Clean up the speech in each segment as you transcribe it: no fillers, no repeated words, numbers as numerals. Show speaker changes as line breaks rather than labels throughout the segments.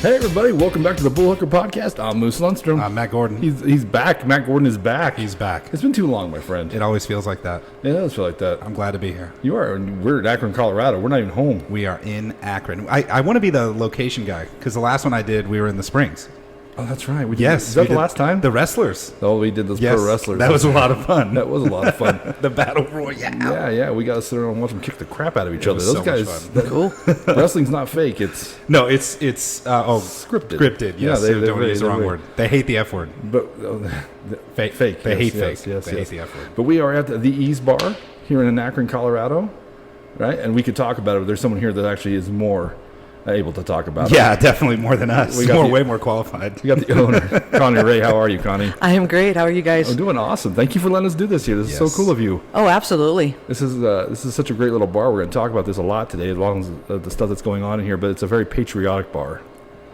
Hey everybody, welcome back to the Bullhucker podcast. I'm Moose Lundstrom.
I'm Matt Gordon.
He's back. Matt Gordon is back.
He's back.
It's been too long, my friend.
It always feels like that.
It does feel like that.
I'm glad to be here.
You are. We're at Akron, Colorado. We're not even home.
We are in Akron. I want to be the location guy because the last one I did, we were in the Springs.
Oh, that's right.
Yes.
Is that the last time?
The wrestlers.
Oh, we did those pro wrestlers.
That was a lot of fun.
That was a lot of fun.
The Battle Royale.
Yeah. We got to sit around and watch them kick the crap out of each other.
was
Those
so
guys.
much
Cool. Wrestling's not fake. It's
scripted. Scripted. Yes.
Yeah,
they don't use the wrong word. They hate the F word.
But
fake. They hate fake. They hate the F word.
But we are at the Ease Bar here in Akron, Colorado, right? And we could talk about it. But there's someone here that actually is more able to talk about it.
Yeah, definitely more than us. Way more qualified.
We got the owner, Connie Rhea. How are you, Connie?
I am great. How are you guys?
I'm doing awesome. Thank you for letting us do this here. This is so cool of you.
Oh, absolutely.
This is such a great little bar. We're going to talk about this a lot today, as long as the stuff that's going on in here. But it's a very patriotic bar.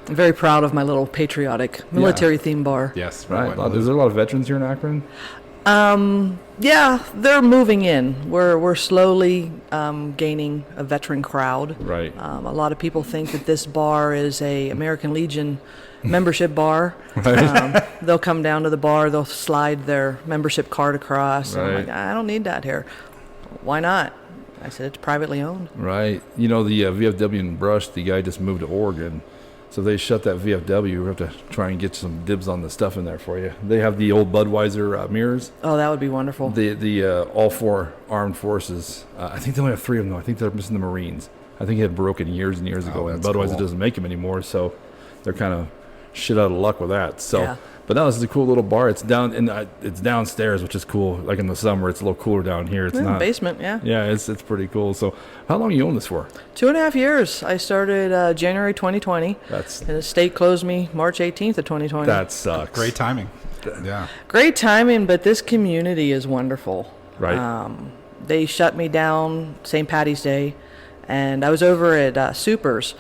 I'm very proud of my little patriotic military-themed bar.
Yes.
Right. Is there a lot of veterans here in Akron?
Yeah, they're moving in. We're slowly gaining a veteran crowd.
Right.
A lot of people think that this bar is a American Legion membership bar.
Right.
They'll come down to the bar. They'll slide their membership card across.
Right.
I'm like, I don't need that here. Why not? I said it's privately owned.
Right. You know, the VFW in Brush, the guy just moved to Oregon. So if they shut that VFW, we have to try and get some dibs on the stuff in there for you. They have the old Budweiser mirrors.
Oh, that would be wonderful.
The all four armed forces. I think they only have three of them, though. I think they're missing the Marines. I think it had broken years and years ago, and Budweiser doesn't make them anymore, so they're kind of shit out of luck with that. So,
yeah.
But no, this is a cool little bar. It's it's downstairs, which is cool. Like in the summer, it's a little cooler down here. It's not
basement, yeah.
Yeah, it's pretty cool. So, how long you own this for?
2.5 years. I started January 2020. And the state closed me March 18th of 2020.
That sucks.
Great timing. Yeah.
Great timing, but this community is wonderful.
Right.
They shut me down St. Patty's Day, and I was over at Supers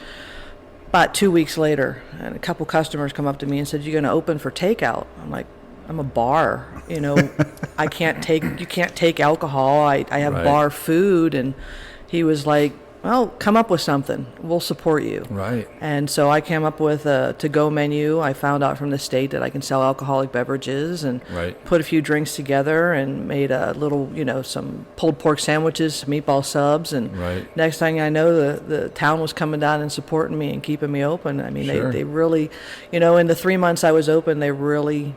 about 2 weeks later, and a couple customers come up to me and said, "You're going to open for takeout?" I'm like, "I'm a bar, you know, you can't take alcohol. I have bar food." And he was like, "Well, come up with something. We'll support you."
Right.
And so I came up with a to-go menu. I found out from the state that I can sell alcoholic beverages, and put a few drinks together and made a little, some pulled pork sandwiches, some meatball subs. And next thing I know, the town was coming down and supporting me and keeping me open. I mean, they really, in the 3 months I was open, they really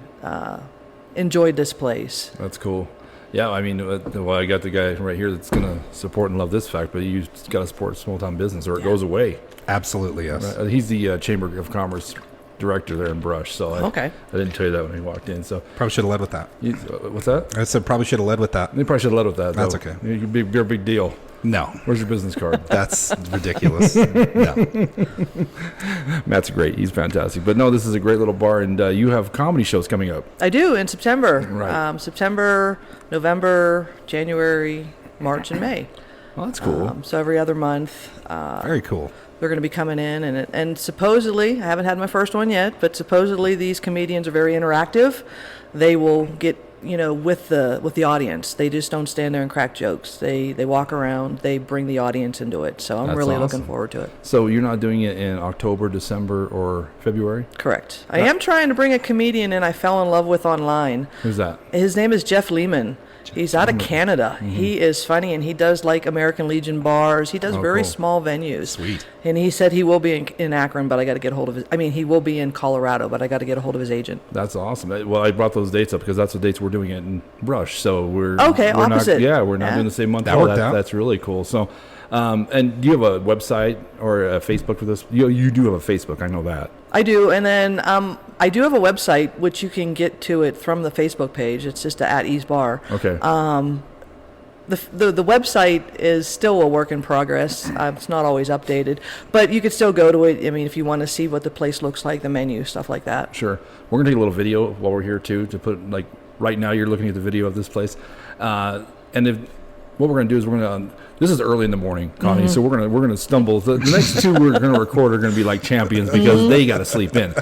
enjoyed this place.
That's cool. Yeah, I mean, I got the guy right here that's going to support and love this fact, but you got to support small-town business or it goes away.
Absolutely, yes.
Right? He's the Chamber of Commerce director there in Brush, so I didn't tell you that when he walked in. So
probably should have led with that.
What's that?
I said probably should have led with that.
They probably should have led with that.
That's
though.
okay.
You're a big deal.
No.
Where's your business card?
That's ridiculous. No.
Matt's great. He's fantastic. But no, this is a great little bar, and you have comedy shows coming up.
I do in September.
Right.
September, November, January, March, and May.
Well, that's cool.
So every other month.
Very cool.
They're going to be coming in, and supposedly, I haven't had my first one yet, but supposedly these comedians are very interactive. They will get with the audience. They just don't stand there and crack jokes. They walk around. They bring the audience into it. So I'm really looking forward to it.
So you're not doing it in October, December, or February?
Correct. I am trying to bring a comedian in I fell in love with online.
Who's that?
His name is Jeff Lehman. He's out of Canada. Mm-hmm. He is funny, and he does like American Legion bars. He does very small venues.
Sweet.
And he said he will be in Akron, but I got to get a hold of his. I mean, he will be in Colorado, but I got to get a hold of his agent.
That's awesome. Well, I brought those dates up because that's the dates we're doing it in Brush. So we're
opposite.
We're not doing the same month.
That worked out.
That's really cool. So, and do you have a website or a Facebook for this? You do have a Facebook. I know that.
I do, and then I do have a website which you can get to it from the Facebook page. It's just at Ease Bar.
Okay.
The website is still a work in progress. It's not always updated, but you could still go to it. I mean, if you want to see what the place looks like, the menu, stuff like that.
Sure. We're gonna take a little video while we're here too to put like right now. You're looking at the video of this place, and what we're going to do is we're going to this is early in the morning, Connie, so we're going to stumble. The next two we're going to record are going to be like champions because they got to sleep in.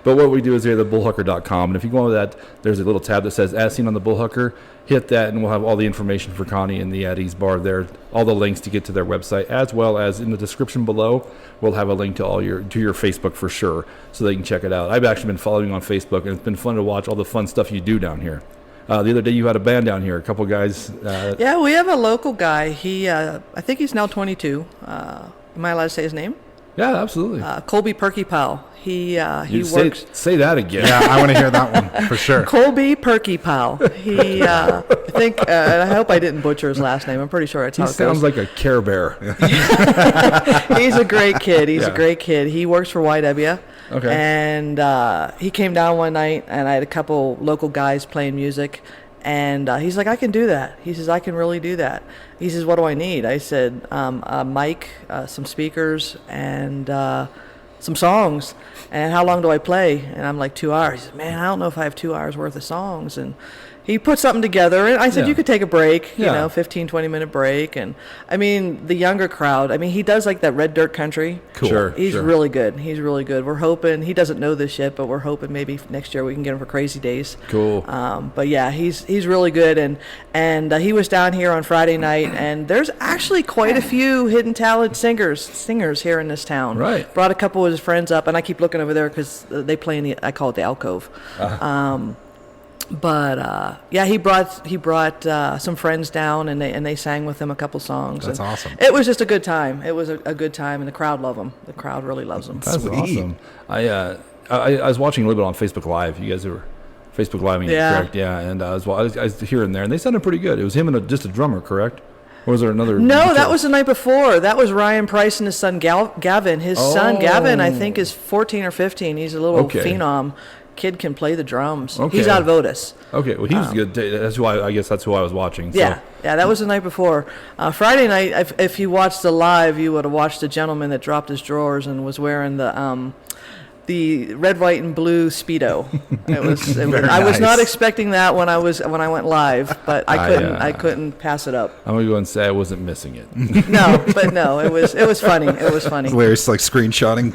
But But what we do is here at thebullhucker.com, and if you go on that, there's a little tab that says As Seen on the Bullhucker. Hit that, and we'll have all the information for Connie and the Eddie's Bar there, all the links to get to their website, as well as in the description below, we'll have a link to your Facebook for sure, so they can check it out. I've actually been following you on Facebook, and it's been fun to watch all the fun stuff you do down here. The other day you had a band down here, a couple guys.
Yeah, we have a local guy. He, I think he's now 22. Am I allowed to say his name?
Yeah, absolutely.
Colby Perky Powell. He works.
Say that again.
Yeah, I want to hear that one for sure.
Colby Perky Powell. He, I think, I hope I didn't butcher his last name. I'm pretty sure that's how it goes.
He sounds like a Care Bear.
He's a great kid. He's a great kid. He works for YW.
Okay.
And he came down one night, and I had a couple local guys playing music. And he's like, I can do that. He says, I can really do that. He says, what do I need? I said, a mic, some speakers, and some songs. And how long do I play? And I'm like, 2 hours. He says, man, I don't know if I have 2 hours worth of songs. And he put something together, and I said, you could take a break, 15, 20-minute break. And, I mean, the younger crowd, he does like that red dirt country.
Cool. Sure,
He's really good. He's really good. We're hoping, he doesn't know this yet, but we're hoping maybe next year we can get him for Crazy Days.
Cool.
But, yeah, he's really good. And he was down here on Friday night, and there's actually quite a few hidden talent singers here in this town.
Right.
Brought a couple of his friends up, and I keep looking over there because they play in I call it the alcove. But he brought some friends down, and they sang with him a couple songs.
That's awesome.
It was just a good time. It was a good time, and the crowd love him. The crowd really loves him.
That's
Sweet.
awesome. I was watching a little bit on Facebook Live. You guys were Facebook Live, correct? Yeah, and I was here and there, and they sounded pretty good. It was him and just a drummer, correct? Or was there another?
No, that was the night before. That was Ryan Price and his son Gavin. His son Gavin, I think, is 14 or 15. He's a little phenom. Kid can play the drums.
Okay.
He's out of Otis.
Okay, well, he was good. That's who I guess that's who I was watching. So.
Yeah, that was the night before. Friday night, if you watched the live, you would have watched the gentleman that dropped his drawers and was wearing the red, white, and blue Speedo. I was not expecting that when I went live, but I couldn't pass it up.
I'm gonna go and say I wasn't missing it.
No, it was funny. It was funny.
Larry's like screenshotting.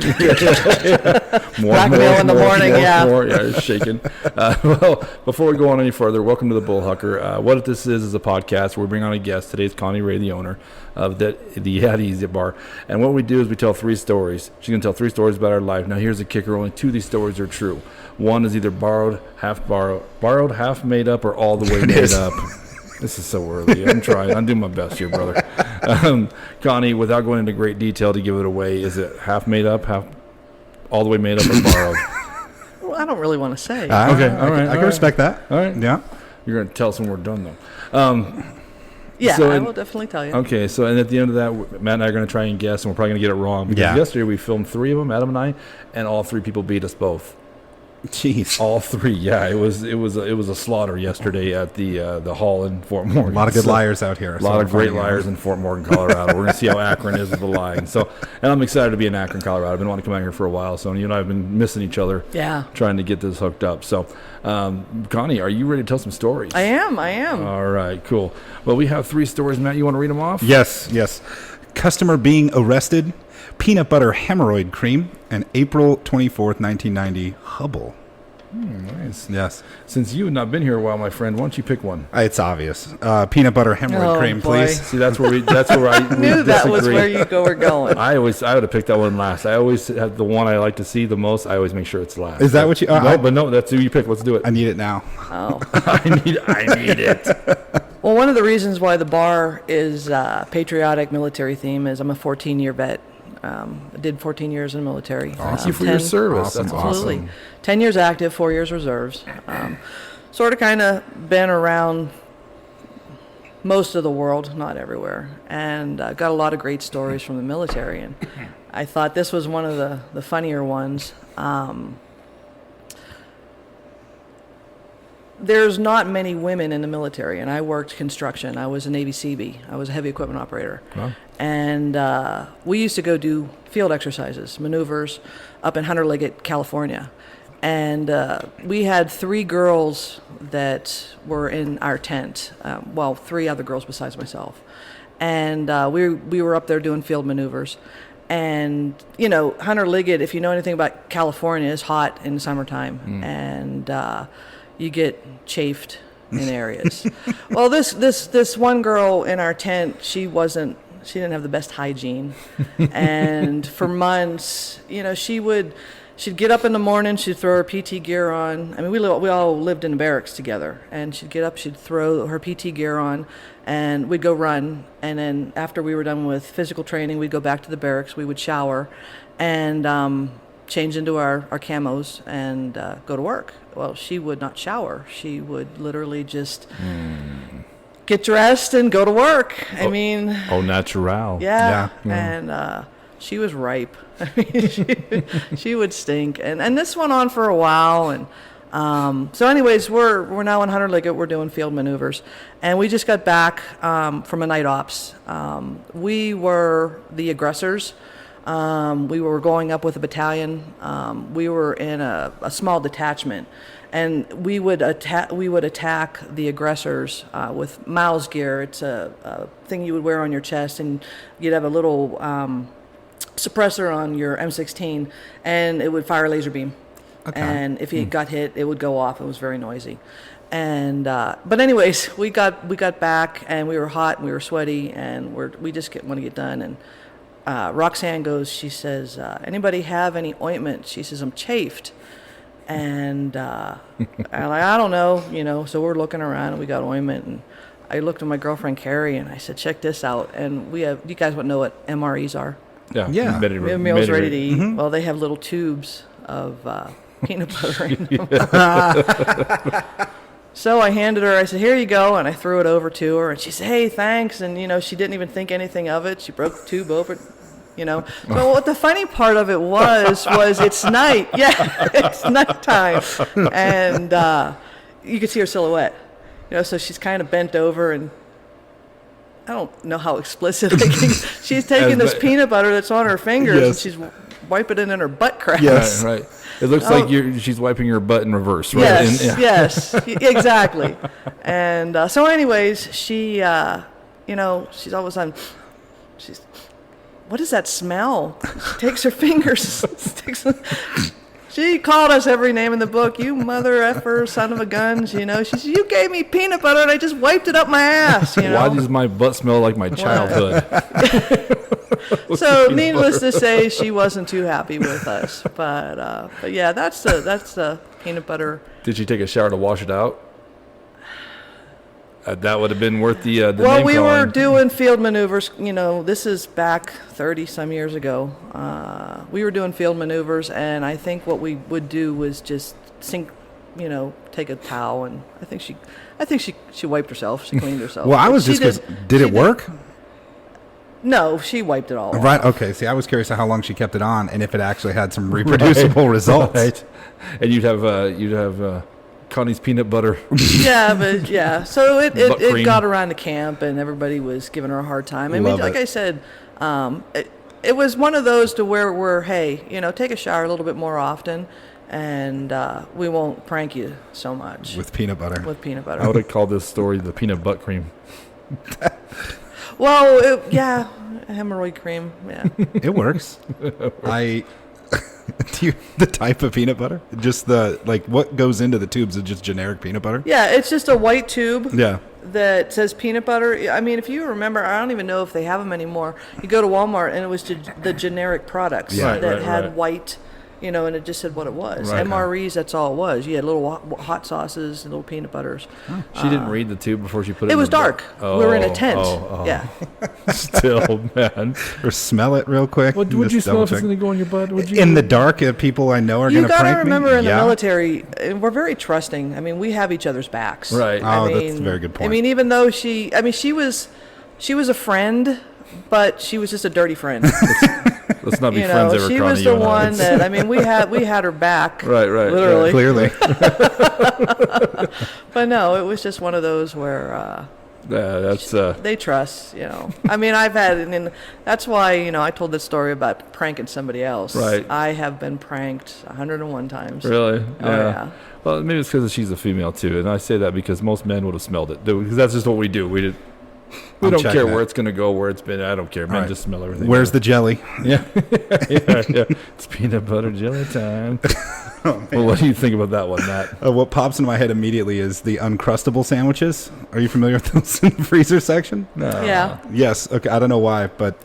Blackmail in the morning.
It's shaking. Well, before we go on any further, welcome to the Bullhucker. What this is a podcast where we bring on a guest. Today's Connie Rhea, the owner of the Eddie's Bar, and what we do is we tell 3 stories. She's gonna tell 3 stories about her life. Now here's the kicker. Only 2 of these stories are true. One is either borrowed, half made up, or all the way made up. This is so early. I'm trying. I'm doing my best here, brother. Connie, without going into great detail to give it away, is it half made up, half all the way made up, or borrowed?
Well, I don't really want to say.
Okay, all right. I can respect that.
All right.
Yeah.
You're going to tell us when we're done, though.
Yeah, I will definitely tell you.
Okay, so and at the end of that, Matt and I are going to try and guess, and we're probably going to get it wrong. Because yesterday we filmed 3 of them, Adam and I, and all 3 people beat us both.
Jeez.
All 3, yeah. It was a slaughter yesterday at the hall in Fort Morgan.
A lot of good liars out here.
A lot of great liars in Fort Morgan, Colorado. We're going to see how Akron is with the lying. So, and I'm excited to be in Akron, Colorado. I've been wanting to come out here for a while. So you and I have been missing each other.
Yeah.
Trying to get this hooked up. So, Connie, are you ready to tell some stories?
I am.
All right, cool. Well, we have 3 stories. Matt, you want to read them off?
Yes. Customer being arrested, peanut butter hemorrhoid cream, and April 24th, 1990, Hubble.
Nice.
Yes.
Since you have not been here a while, my friend, why don't you pick one?
It's obvious. Peanut butter hemorrhoid cream,
boy.
please.
See, that's where I
knew that was where you were going.
I would have picked that one last. I always have the one I like to see the most. I always make sure it's last.
Is that what you?
No, that's who you pick. Let's do it.
I need it now.
Oh.
I need it.
Well, one of the reasons why the bar is patriotic military theme is I'm a 14-year vet. I did 14 years in the military.
Thank you for your service.
Awesome.
That's
Absolutely.
awesome.
10 years active, 4 years reserves. Sort of kind of been around most of the world, not everywhere, and got a lot of great stories from the military. And I thought this was one of the funnier ones. There's not many women in the military, and I worked construction. I was a Navy Seabee. I was a heavy equipment operator.
Wow.
And we used to go do field exercises, maneuvers, up in Hunter Liggett, California. And we had 3 girls that were in our tent. 3 other girls besides myself. And we were up there doing field maneuvers. And, Hunter Liggett, if you know anything about California, is hot in the summertime. And you get chafed in areas. Well, this one girl in our tent, she didn't have the best hygiene. And for months, she'd get up in the morning, she'd throw her PT gear on. I mean, we all lived in the barracks together. And she'd get up, she'd throw her PT gear on, and we'd go run. And then after we were done with physical training, we'd go back to the barracks, we would shower, and change into our camos and go to work. Well, she would not shower. She would literally just get dressed and go to work. I mean...
Oh, natural.
Yeah. And she was ripe. I mean, she would stink. And this went on for a while. And so anyways, we're now in Hunter Liggett. We're doing field maneuvers. And we just got back from a night ops. We were the aggressors. We were going up with a battalion. We were in a small detachment, and we would attack the aggressors with Miles gear. It's a thing you would wear on your chest, and you'd have a little suppressor on your M16, and it would fire a laser beam. Okay. And if you got hit, it would go off. It was very noisy. And but anyways, we got back, and we were hot, and we were sweaty, and we just want to get done. And Roxanne goes, she says, anybody have any ointment? She says, I'm chafed. And I'm like, I don't know, so we're looking around, and we got ointment. And I looked at my girlfriend, Carrie, and I said, check this out. And you guys would know what MREs are.
Yeah.
Meals ready to eat. Mm-hmm. Well, they have little tubes of peanut butter in them. So I handed her, I said, here you go, and I threw it over to her, and she said, hey, thanks, and, she didn't even think anything of it. She broke the tube open, So what the funny part of it was it's night. Yeah, it's nighttime, and you could see her silhouette, so she's kind of bent over, and I don't know how explicit she's taking this peanut butter that's on her fingers, and she's wiping it in her butt crack.
Yes, right. It looks like she's wiping your butt in reverse, right?
Yes, exactly. And so anyways, she, she's all of a sudden, what is that smell? She takes her fingers, she called us every name in the book. You mother effer, son of a gun. She says, you gave me peanut butter and I just wiped it up my ass.
Why does my butt smell like my childhood?
So needless to say, she wasn't too happy with us. But yeah, that's the peanut butter.
Did she take a shower to wash it out? That would have been worth the
well,
name
we
calling.
were doing field maneuvers. This is back 30 some years ago. We were doing field maneuvers, and I think what we would do was just sink, take a towel, and I think she wiped herself. She cleaned herself.
Well, I was just because did it work?
No, she wiped it all
right,
off.
Okay. See, I was curious how long she kept it on and if it actually had some reproducible results.
Right. And you'd have Connie's peanut butter.
Yeah. So it got around the camp, and everybody was giving her a hard time. I mean, like I said, it was one of those to where we're, hey, take a shower a little bit more often, and we won't prank you so much.
With peanut butter.
I would have called this story the peanut butt cream.
Well, hemorrhoid cream, yeah.
It works. Do you the type of peanut butter? Just what goes into the tubes is just generic peanut butter?
Yeah, it's just a white tube.
Yeah.
That says peanut butter. I mean, if you remember, I don't even know if they have them anymore. You go to Walmart, and it was the generic products that had white, and it just said what it was.
Right.
MREs, that's all it was. You had little hot sauces and little peanut butters.
Oh. She didn't read the tube before she put it in.
It was dark. We were in a tent. Yeah.
Still, man.
Or smell it real quick.
Would you smell if it's going to go in your butt? Would you?
In the dark, people I know are going to prank me?
You got to remember in the military, we're very trusting. I mean, we have each other's backs.
Right.
That's a very good point.
I mean, even though she was a friend, but she was just a dirty friend.
Let's not be friends ever,
she
Connie,
was the one that, I mean, we had her back.
Right.
Literally.
Yeah, clearly.
But no, it was just one of those where they trust, I mean, I've had, and that's why, I told this story about pranking somebody else.
Right.
I have been pranked 101 times.
Really?
Oh, yeah.
Well, maybe it's because she's a female, too. And I say that because most men would have smelled it. Because that's just what we do. We did. We don't care
that.
where it's going to go, where it's been. I don't care, man.
Right.
Just smell everything.
Where's the jelly?
Yeah. Yeah. It's peanut butter jelly time. Well, what do you think about that one, Matt?
What pops into my head immediately is the Uncrustable sandwiches. Are you familiar with those in the freezer section?
No.
Yeah.
Yes. Okay. I don't know why, but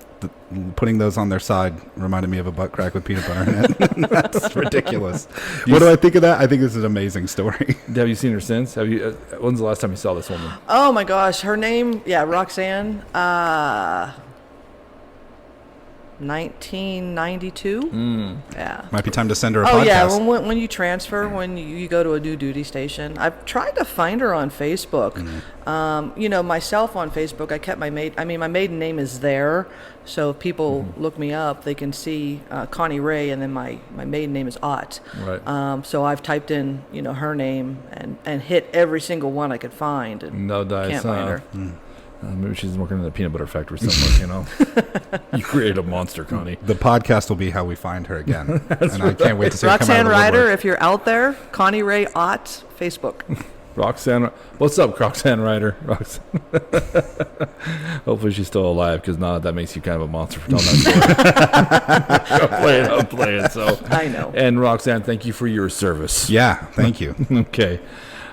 putting those on their side reminded me of a butt crack with peanut butter in it. That's ridiculous. What do I think of that? I think this is an amazing story.
Have you seen her since? Have you? When's the last time you saw this woman?
Oh my gosh, her name, Roxanne. 1992. Yeah.
Might be time to send her a
Oh
podcast.
yeah, when you transfer, when you go to a new duty station, I've tried to find her on Facebook. Myself on Facebook, I kept my maiden name is there, so if people look me up, they can see Connie Rhea, and then my maiden name is Ott.
Right.
So I've typed in her name and hit every single one I could find, and
No dice.
can't find her.
Maybe she's working in the peanut butter factory somewhere, You created a monster, Connie.
The podcast will be how we find her again. And I can't wait to see her come out
Roxanne
of the
Ryder,
woodwork.
if you're out there, Connie Rhea Ott, Facebook.
Roxanne, what's up, Roxanne Ryder? Hopefully she's still alive, because that makes you kind of a monster for telling that story. I'm playing. So
I know.
And Roxanne, thank you for your service.
Yeah, thank you.
Okay.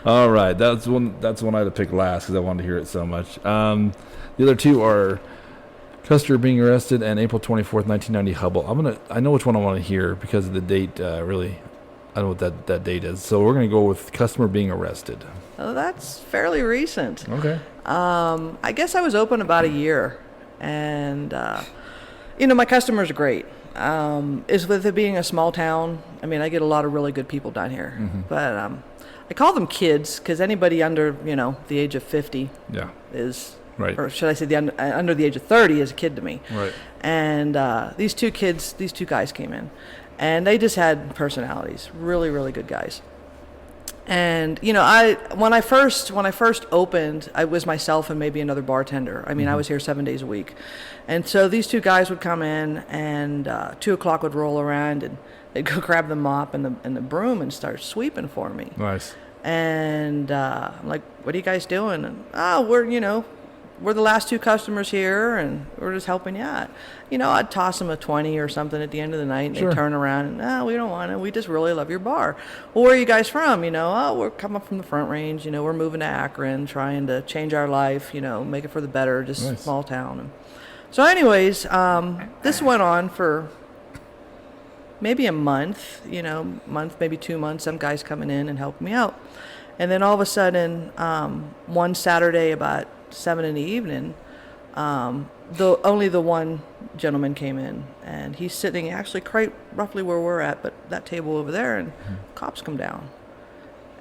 All right, that's one I had to pick last because I wanted to hear it so much. The other two are Custer being arrested and April 24th, 1990 Hubble. I know which one I want to hear because of the date. Really, I don't know what that date is. So we're going to go with Customer being arrested.
Oh, that's fairly recent.
Okay.
I guess I was open about a year, and my customers are great. Is with it being a small town. I mean, I get a lot of really good people down here, but I call them kids because anybody under the age of 50 is
right,
or should I say under the age of 30 is a kid to me.
Right.
And these two guys came in, and they just had personalities, really, really good guys. And when I first opened, I was myself and maybe another bartender. I mean, I was here 7 days a week, and so these two guys would come in, and 2 o'clock would roll around, and they'd go grab the mop and the broom and start sweeping for me.
Nice.
And I'm like, "What are you guys doing?" And we're the last two customers here, and we're just helping you out. I'd toss them a 20 or something at the end of the night, and
Sure.
they'd turn around and, "No, we don't want it. We just really love your bar." "Well, where are you guys from?" "Oh, we're coming from the Front Range. We're moving to Akron, trying to change our life, make it for the better, just
Nice.
small town." And so anyways, this went on for maybe a month, maybe 2 months, some guys coming in and helping me out. And then all of a sudden, one Saturday about 7 in the evening, only the one gentleman came in, and he's sitting actually quite roughly where we're at, but that table over there, and cops come down,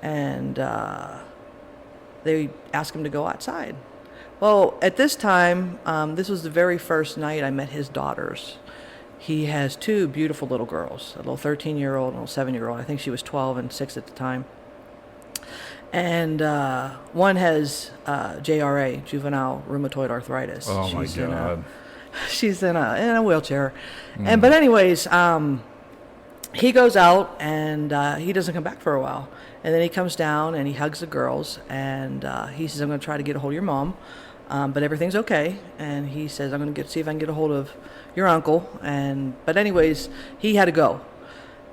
and they ask him to go outside. Well, at this time, this was the very first night I met his daughters. He has two beautiful little girls, a little 13-year-old and a little 7-year-old. I think she was 12 and 6 at the time. And one has JRA, juvenile rheumatoid arthritis.
Oh, my God.
She's in a wheelchair. But anyways, he goes out, and he doesn't come back for a while. And then he comes down, and he hugs the girls, and he says, "I'm going to try to get a hold of your mom, but everything's okay." And he says, "I'm going to see if I can get a hold of your uncle." But anyways, he had to go.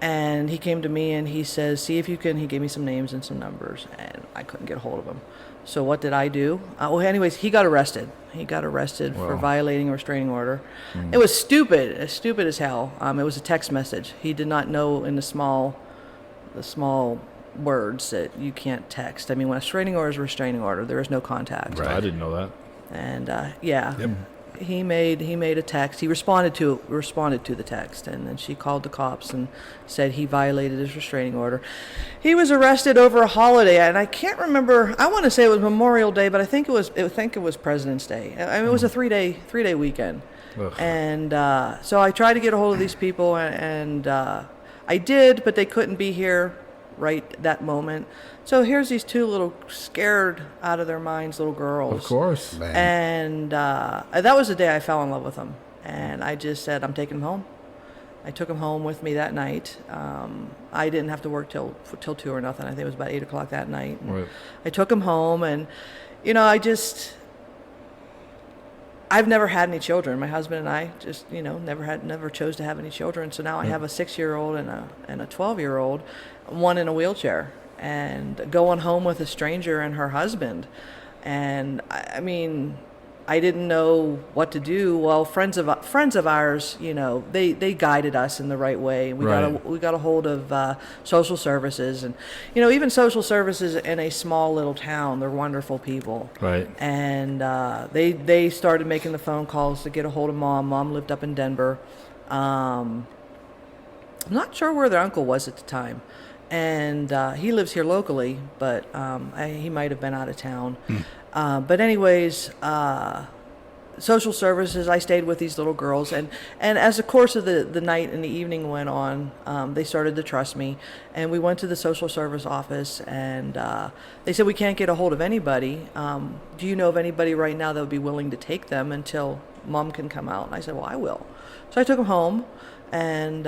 And he came to me, and he says, "See if you can," he gave me some names and some numbers, and I couldn't get a hold of him. So what did I do? Anyways, he got arrested. He got arrested for violating a restraining order. It was stupid as hell. It was a text message. He did not know in the small words that you can't text. I mean, when a restraining order is a restraining order, there is no contact.
Right. I didn't know that.
And he made a text. He responded to the text, and then she called the cops and said he violated his restraining order. He was arrested over a holiday, and I can't remember. I want to say it was Memorial Day, but I think it was President's Day. I mean, it was a three-day weekend.
Ugh.
And so I tried to get a hold of these people, and I did, but they couldn't be here right that moment. So here's these two little scared out of their minds little girls.
Of course.
Man.
And that was the day I fell in love with them. And I just said, I'm taking them home. I took them home with me that night. I didn't have to work till 2 or nothing. I think it was about 8 o'clock that night.
Right.
I took them home, and I've never had any children. My husband and I just, never chose to have any children. So now I have a 6-year-old and a 12-year-old, one in a wheelchair, and going home with a stranger and her husband. And I mean, I didn't know what to do. Well, friends of ours, they guided us in the right way. We got a hold of social services, and even social services in a small little town, they're wonderful people.
Right.
And they started making the phone calls to get a hold of Mom. Mom lived up in Denver. I'm not sure where their uncle was at the time. And he lives here locally, but he might have been out of town. But anyways, social services, I stayed with these little girls. And as the course of the night and the evening went on, they started to trust me. And we went to the social service office, and they said, we can't get a hold of anybody. Do you know of anybody right now that would be willing to take them until Mom can come out? And I said, well, I will. So I took them home, and,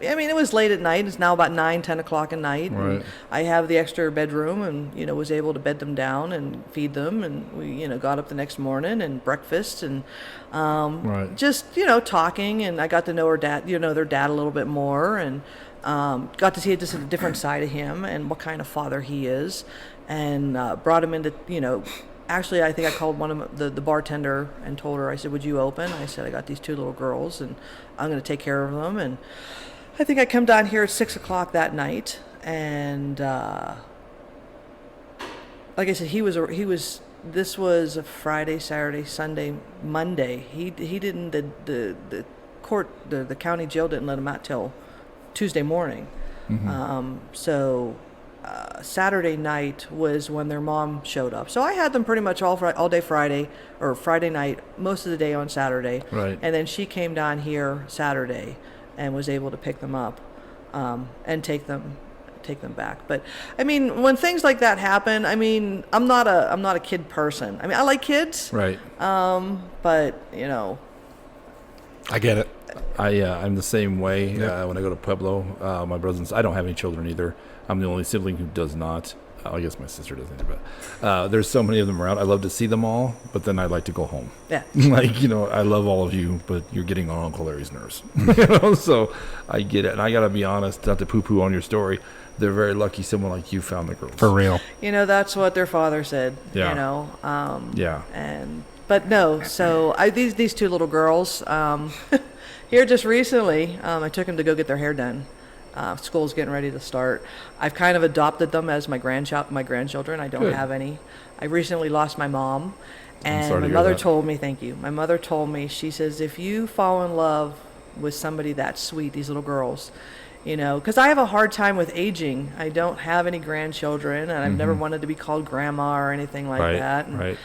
it was late at night. It's now about 9, 10 o'clock at night.
Right.
I have the extra bedroom, and, was able to bed them down and feed them. And we, got up the next morning and breakfast and just, talking. And I got to know her dad, their dad a little bit more, and got to see just a different side of him and what kind of father he is, and brought him into, actually, I think I called one of the bartender and told her, I said, would you open? I said, I got these 2 little girls, and I'm going to take care of them. And I think I come down here at 6 o'clock that night, and like I said, this was a Friday, Saturday, Sunday, Monday. He didn't, the court, the county jail didn't let him out till Tuesday morning. So Saturday night was when their mom showed up. So I had them pretty much all day Friday, or Friday night, most of the day on Saturday.
Right.
And then she came down here Saturday and was able to pick them up and take them back. But I mean, when things like that happen, I mean, I'm not a kid person. I mean, I like kids.
Right.
But
I get it.
I'm the same way.
Yep.
When I go to Pueblo, my brothers, I don't have any children either. I'm the only sibling who does not. I guess my sister doesn't either, but there's so many of them around. I love to see them all, but then I'd like to go home.
Yeah.
I love all of you, but you're getting on Uncle Larry's nerves. So I get it. And I got to be honest, not to poo-poo on your story, they're very lucky someone like you found the girls.
For real.
That's what their father said.
Yeah.
Yeah. But no, so these 2 little girls, here just recently, I took them to go get their hair done. School's getting ready to start. I've kind of adopted them as my grandchildren. I don't have any. I recently lost my mom, and my mother told me, thank you. My mother told me, she says, if you fall in love with somebody that sweet, these little girls, because I have a hard time with aging. I don't have any grandchildren, and I've never wanted to be called grandma or anything like that. And,
right.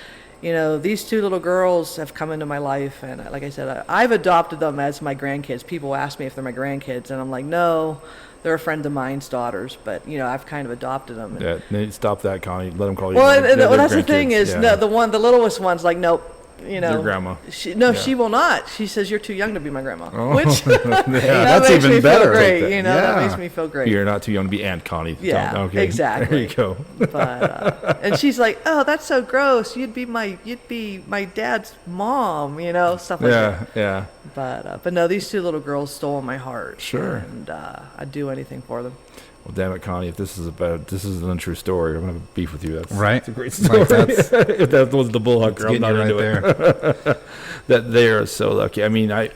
These 2 little girls have come into my life, and like I said, I've adopted them as my grandkids. People ask me if they're my grandkids, and I'm like, no, they're a friend of mine's daughters, but I've kind of adopted them.
Yeah, stop that, Connie. Let them call you.
Well, that's the thing is, no, the littlest one's like, nope.
Your grandma.
She will not. She says, you're too young to be my grandma.
Oh.
Which
that's
makes
even
me
better.
feel great. That makes me feel great.
You're not too young to be Aunt Connie.
Yeah,
okay.
exactly.
There you go.
But and she's like, oh, that's so gross. You'd be my dad's mom. Stuff like that.
Yeah.
But no, these 2 little girls stole my heart.
Sure.
And I'd do anything for them.
Well, damn it, Connie! If this is an untrue story, I'm gonna have beef with you. That's
right.
That's a great story. If that was the Bullhucker, I'm not into
there.
That they are so lucky. I mean, I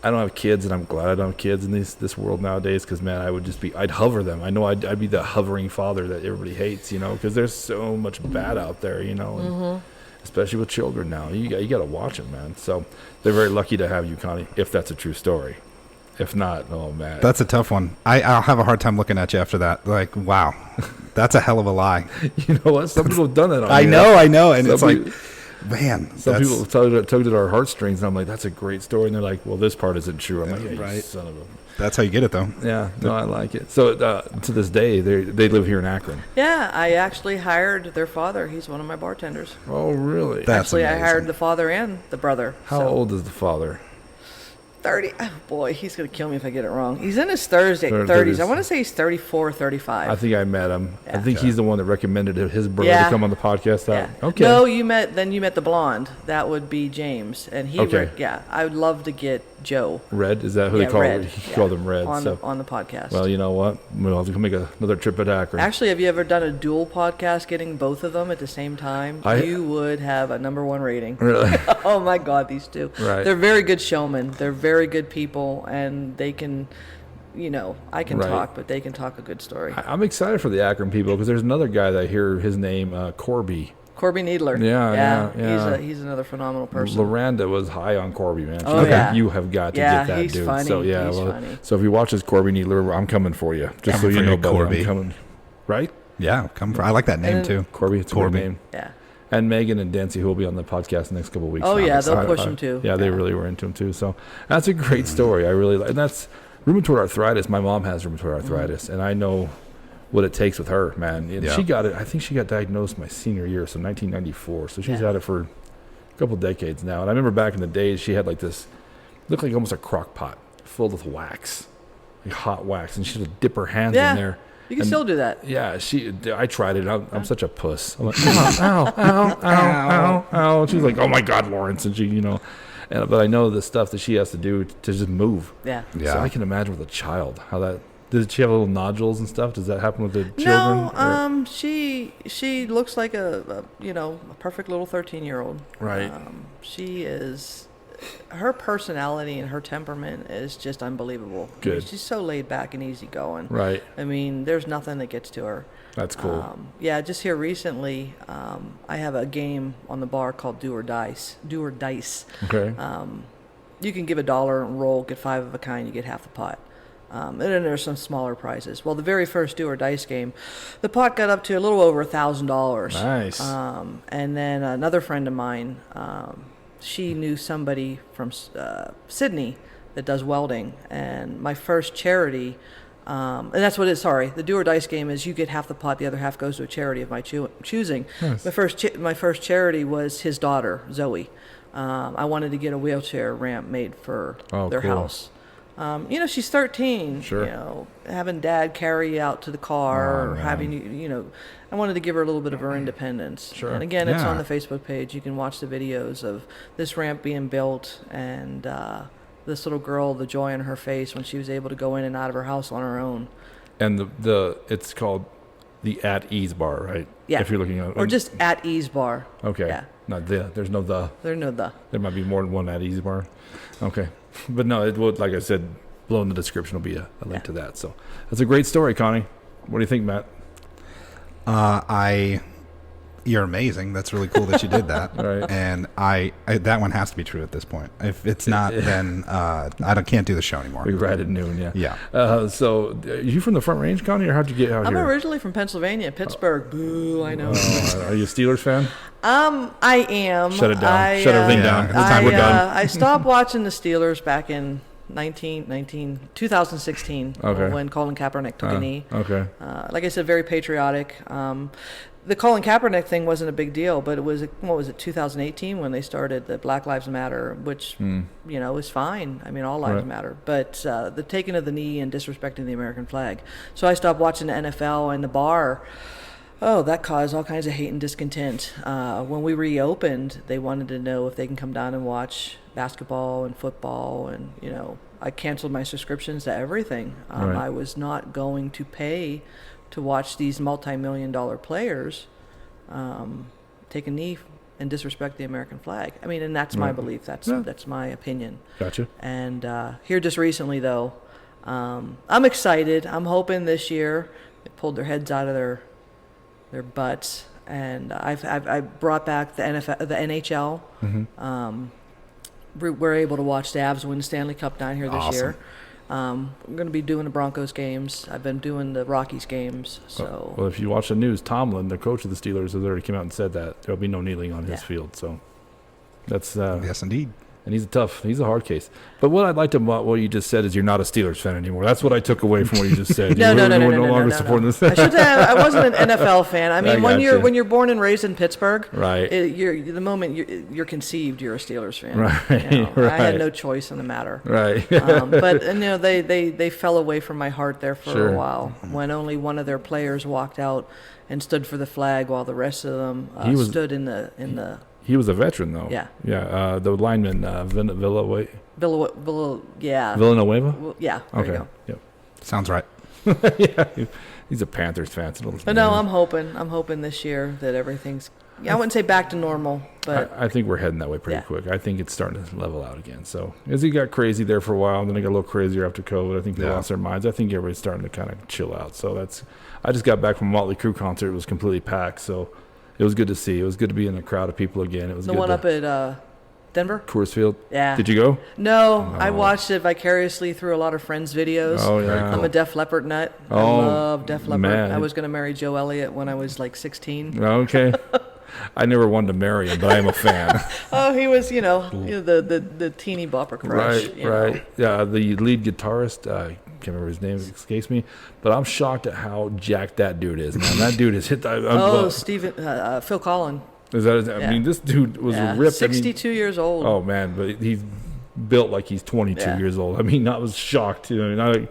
don't have kids, and I'm glad I don't have kids in this world nowadays. Because man, I'd hover them. I know I'd be the hovering father that everybody hates. Because there's so much bad out there. And especially with children now, you got to watch them, man. So they're very lucky to have you, Connie. If that's a true story. If not, oh man,
that's a tough one. I'll have a hard time looking at you after that. Like, wow, that's a hell of a lie.
You know what? Some people have done that on
I know, and it's like, man.
Some people tugged at our heartstrings, and I'm like, that's a great story. And they're like, well, this part isn't true. I'm like, yeah, right. You son of a.
That's how you get it, though.
Yeah, no, I like it. So to this day, they live here in Akron.
Yeah, I actually hired their father. He's one of my bartenders.
Oh, really?
That's
actually
amazing.
I hired the father and the brother.
How old is the father?
30. Oh boy, he's going to kill me if I get it wrong. He's in his 30s. I want to say he's 34 or 35.
I think I met him.
Yeah.
I think he's the one that recommended his brother to come on the podcast.
Yeah.
Okay.
No, you met the blonde. That would be James. And he, I would love to get Joe.
Red? Is that who they call him? He called him Red.
On the podcast.
Well, you know what? We'll have to make another trip at Akron.
Actually, have you ever done a dual podcast, getting both of them at the same time? You would have a #1 rating.
Really?
Oh my God, these two.
Right.
They're very good showmen. They're very good people, and they can, I can talk, but they can talk a good story.
I'm excited for the Akron people because there's another guy that I hear his name, Corby.
Corby Needler.
Yeah.
He's another phenomenal person.
Loranda was high on Corby, man. You have got to get that
he's
dude.
Funny.
So
he's funny.
So if he watches Corby Needler, I'm coming for you. Just so you know, Corby. I'm coming. Right?
Yeah, I like that name too.
Corby. It's a good name.
Yeah.
And Megan and Dancy, who will be on the podcast the next couple of weeks.
Oh yeah, they'll push him too.
Yeah, they really were into him too. So that's a great story. I really like. And that's rheumatoid arthritis. My mom has rheumatoid arthritis, and I know what it takes with her, man. She got it. I think she got diagnosed my senior year, so 1994. So she's had it for a couple decades now. And I remember back in the days, she had like this, looked like almost a crock pot full with wax, like hot wax, and she had to dip her hands in there.
You can still do that.
Yeah, I tried it. I'm such a puss. I'm like, ow. And she's like, oh my God, Lawrence, and she, but I know the stuff that she has to do to just move.
Yeah.
So I can imagine with a child how that. Did she have little nodules and stuff? Does that happen with the children?
No, she looks like a perfect little 13-year-old.
Right.
She is. Her personality and her temperament is just unbelievable.
Good.
I mean, she's so laid back and easygoing.
Right.
I mean, there's nothing that gets to her.
That's cool.
Just here recently, I have a game on the bar called Do or Dice.
Okay.
You can give $1 and roll, get 5 of a kind, you get half the pot. And then there's some smaller prizes. Well, the very first Do or Dice game, the pot got up to a little over $1,000.
Nice.
And then another friend of mine, she knew somebody from Sydney that does welding. And my first charity, and that's what it is, sorry. The Do or Dice game is you get half the pot, the other half goes to a charity of my choosing. Nice. My first charity was his daughter, Zoe. I wanted to get a wheelchair ramp made for their house. She's 13.
Sure.
Having dad carry you out to the car, or having I wanted to give her a little bit of her independence.
Sure.
And again, it's on the Facebook page. You can watch the videos of this ramp being built and this little girl, the joy on her face when she was able to go in and out of her house on her own.
And it's called the At Ease bar, right?
Yeah.
If you're looking at
or just At Ease bar.
Okay.
Yeah.
Not the. There's no the.
There's no the.
There might be more than one At Ease bar. Okay. But no, it would, like I said, below in the description will be a link to that. So that's a great story, Connie. What do you think, Matt?
You're amazing. That's really cool that you did that.
Right.
And I that one has to be true at this point. If it's not, then can't do the show anymore.
We ride at noon, yeah.
Yeah.
So, are you from the Front Range, Connie, or how'd you get out here?
I'm originally from Pennsylvania, Pittsburgh. Boo, I know.
Are you a Steelers fan?
I am.
Shut it down. Shut everything down. It's time we're done.
I stopped watching the Steelers back in 2016 when Colin Kaepernick took a knee.
Okay.
Like I said, very patriotic. The Colin Kaepernick thing wasn't a big deal, but it was, 2018 when they started the Black Lives Matter, which, is fine. I mean, all lives matter. But the taking of the knee and disrespecting the American flag. So I stopped watching the NFL and the bar. Oh, that caused all kinds of hate and discontent. When we reopened, they wanted to know if they can come down and watch basketball and football. And, I canceled my subscriptions to everything. I was not going to pay to watch these multi-million-dollar players take a knee and disrespect the American flag. I mean, and that's my belief. That's my opinion.
Gotcha.
And here just recently, though, I'm excited. I'm hoping this year they pulled their heads out of their butts, and I brought back the NHL.
Mm-hmm.
We're able to watch the Avs win the Stanley Cup down here this year. We're going to be doing the Broncos games. I've been doing the Rockies games. So
well, if you watch the news, Tomlin, the coach of the Steelers, has already come out and said that there'll be no kneeling on his field. So that's
yes, indeed.
And he's a hard case. But what I liked about what you just said is you're not a Steelers fan anymore. That's what I took away from what you just said.
No.
This.
I should say I wasn't an NFL fan. I mean, when you're born and raised in Pittsburgh,
right?
The moment you're conceived, you're a Steelers fan.
Right.
You know?
Right.
I had no choice in the matter.
Right.
But they fell away from my heart there for a while when only one of their players walked out and stood for the flag while the rest of them stood in the.
He was a veteran, though.
Yeah.
Yeah. The lineman, Villanueva.
Yeah.
Villanueva?
Yeah. There you go.
Yep. Sounds right.
Yeah. He's a Panthers fan.
But no, I'm hoping this year that everything's, I wouldn't say back to normal, but.
I think we're heading that way pretty quick. I think it's starting to level out again. So, as he got crazy there for a while, and then it got a little crazier after COVID, I think they lost their minds. I think everybody's starting to kind of chill out. So, I just got back from a Motley Crue concert. It was completely packed. So, it was good to see. It was good to be in a crowd of people again. It was
the
good
one up at Denver?
Coors Field.
Yeah.
Did you go?
No, I watched it vicariously through a lot of friends' videos.
Oh, yeah.
I'm a Def Leppard nut. I love Def Leppard. Man. I was going to marry Joe Elliott when I was like 16.
Okay. I never wanted to marry him, but I am a fan.
Oh, he was, the teeny bopper crush.
Right. Yeah, the lead guitarist, I can't remember his name, it escapes me, but I'm shocked at how jacked that dude is, man. That dude is hit.
Phil Collin.
Is that? I mean, this dude was ripped.
62 years old.
Oh man, but he's built like he's 22 years old. I mean, I was shocked.
Dang.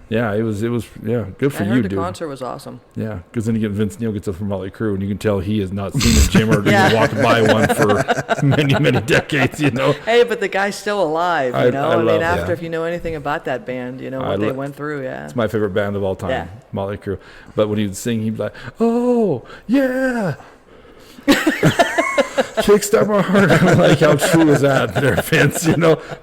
Yeah, it was good for you, dude.
The concert was awesome.
Yeah, because then Vince Neil gets up from Motley Crue, and you can tell he has not seen a gym or walked by one for many decades.
Hey, but the guy's still alive. If you know anything about that band, what they went through. Yeah,
it's my favorite band of all time, Motley Crue. But when he'd sing, he'd be like, "Oh yeah." Kickstart my heart. I'm like, how true is that there, Vince?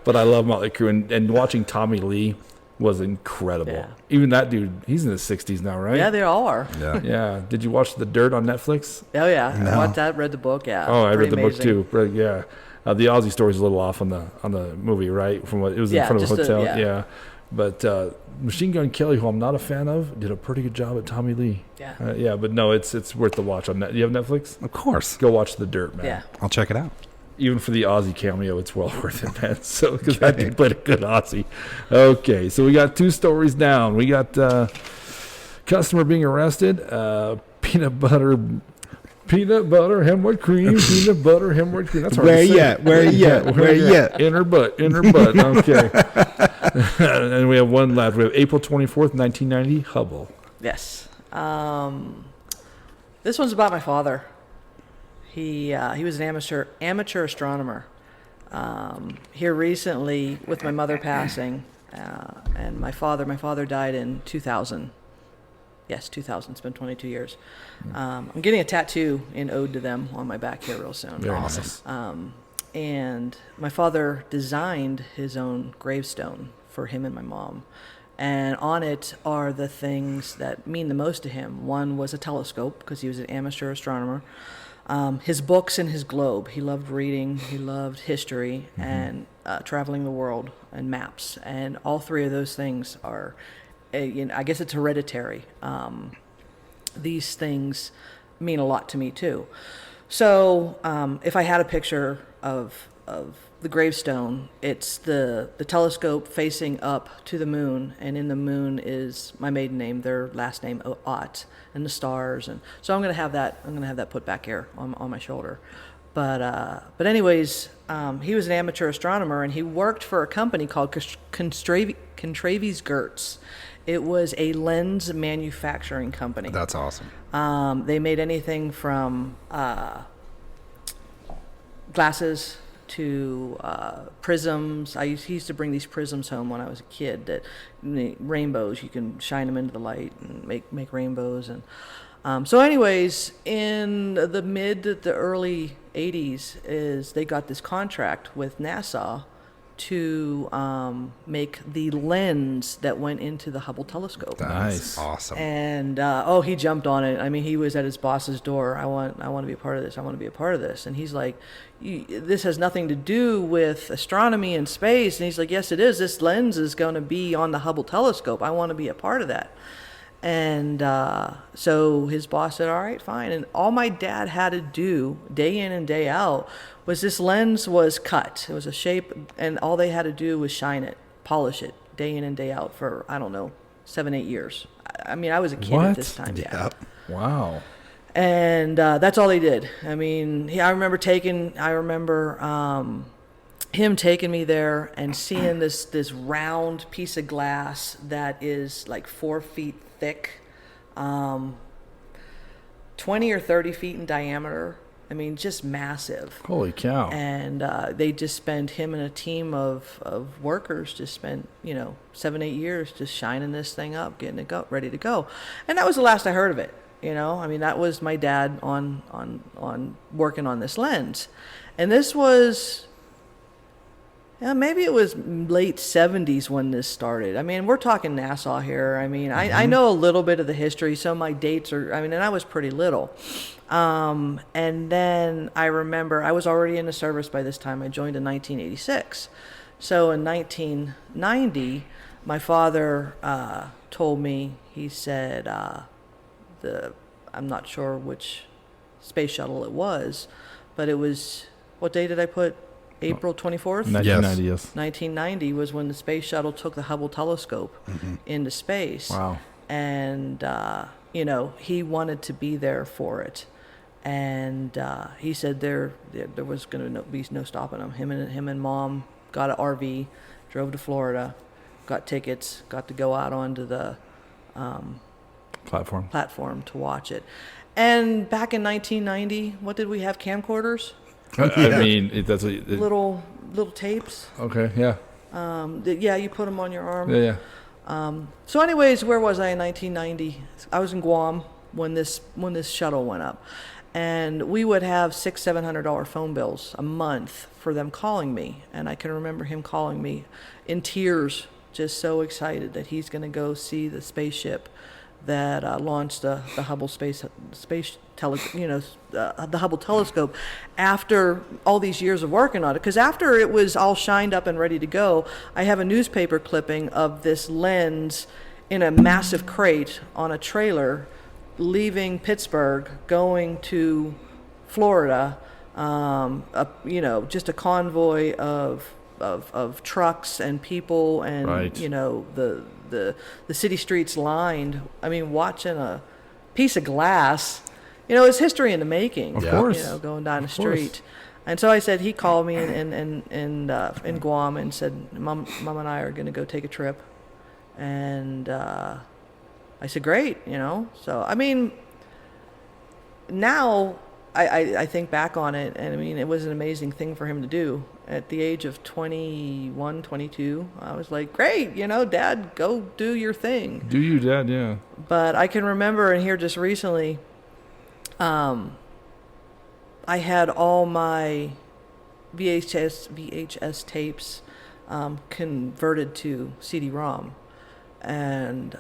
But I love Motley Crue, and watching Tommy Lee was incredible. Yeah. Even that dude, he's in his 60s now, right?
Yeah, they all are.
Yeah. Did you watch The Dirt on Netflix?
Oh yeah,
no.
I watched that. Read the book. Yeah.
Oh, I read the book too. But yeah, the Ozzy story's a little off on the movie, right? From what it was in front of a hotel. But Machine Gun Kelly, who I'm not a fan of, did a pretty good job at Tommy Lee.
Yeah.
But no, it's worth the watch on that. You have Netflix?
Of course.
Go watch The Dirt, man.
Yeah.
I'll check it out.
Even for the Ozzy cameo, it's well worth it, man. So, because that dude played a good Ozzy. Okay, so we got 2 stories down. We got customer being arrested, peanut butter hemorrhoid cream, peanut butter hemorrhoid cream. That's hard to say.
Where you at?
In her butt. Okay. And we have one left. We have April 24th, 1990, Hubble.
Yes. This one's about my father. He was an amateur astronomer. Here recently, with my mother passing, and my father died in 2000. Yes, 2000. It's been 22 years. I'm getting a tattoo in ode to them on my back here real soon.
Very awesome.
And my father designed his own gravestone for him and my mom. And on it are the things that mean the most to him. One was a telescope, because he was an amateur astronomer. His books and his globe. He loved reading, he loved history, and traveling the world, and maps. And all 3 of those things are, I guess it's hereditary. These things mean a lot to me too. So if I had a picture of the gravestone, it's the telescope facing up to the moon, and in the moon is my maiden name, their last name, Ott, and the stars, and so I'm gonna have that put back here on my shoulder. But anyways, he was an amateur astronomer, and he worked for a company called Contraves Gertz. It was a lens manufacturing company.
That's awesome.
They made anything from glasses to prisms. He used to bring these prisms home when I was a kid. That rainbows, you can shine them into the light and make rainbows. And so, anyways, in the early '80s, they got this contract with NASA to make the lens that went into the Hubble telescope.
Nice,
awesome.
And he jumped on it. I mean, he was at his boss's door. I want to be a part of this. I want to be a part of this. And he's like, this has nothing to do with astronomy and space. And he's like, yes, it is. This lens is going to be on the Hubble telescope. I want to be a part of that. And so his boss said, all right, fine. And all my dad had to do day in and day out was this lens was cut. It was a shape, and all they had to do was shine it, polish it day in and day out for, I don't know, 7-8 years. I mean, I was a kid at this time.
Yeah.
Wow.
And that's all they did. I mean, I remember him taking me there and seeing this round piece of glass that is like 4 feet thick, 20 or 30 feet in diameter. I mean, just massive.
Holy cow.
And they just spent, him and a team of workers just spent, 7-8 years just shining this thing up, getting it ready to go. And that was the last I heard of it. I mean, that was my dad on working on this lens. And this was, maybe it was late 70s when this started. I mean, we're talking Nassau here. I mean, I know a little bit of the history. So my dates are, and I was pretty little. And then I remember I was already in the service by this time. I joined in 1986. So in 1990, my father told me, he said, I'm not sure which space shuttle it was, but it was, what day did I put? April 24th?
1990, yes.
1990 was when the space shuttle took the Hubble telescope into space.
Wow.
And, he wanted to be there for it. And he said there was going to be no stopping him. Him and Mom got an RV, drove to Florida, got tickets, got to go out onto the platform to watch it. And back in 1990, what did we have? Camcorders?
I mean,
little tapes.
Okay, yeah.
You put them on your arm.
Yeah.
So anyways, where was I in 1990? I was in Guam when this shuttle went up. And we would have $600-700 phone bills a month for them calling me. And I can remember him calling me in tears, just so excited that he's going to go see the spaceship that launched the Hubble the Hubble telescope after all these years of working on it. Because after it was all shined up and ready to go, I have a newspaper clipping of this lens in a massive crate on a trailer leaving Pittsburgh, going to Florida, just a convoy of trucks and people, and
right.
The city streets lined. I mean, watching a piece of glass, it's history in the making.
Of course,
going down the street. And so I said, he called me in Guam and said, Mom and I are going to go take a trip, and I said, great, So, I mean, now I think back on it, and I mean, it was an amazing thing for him to do. At the age of 21, 22, I was like, great, Dad, go do your thing.
Do you, Dad, yeah.
But I can remember, and here just recently, I had all my VHS tapes converted to CD-ROM. And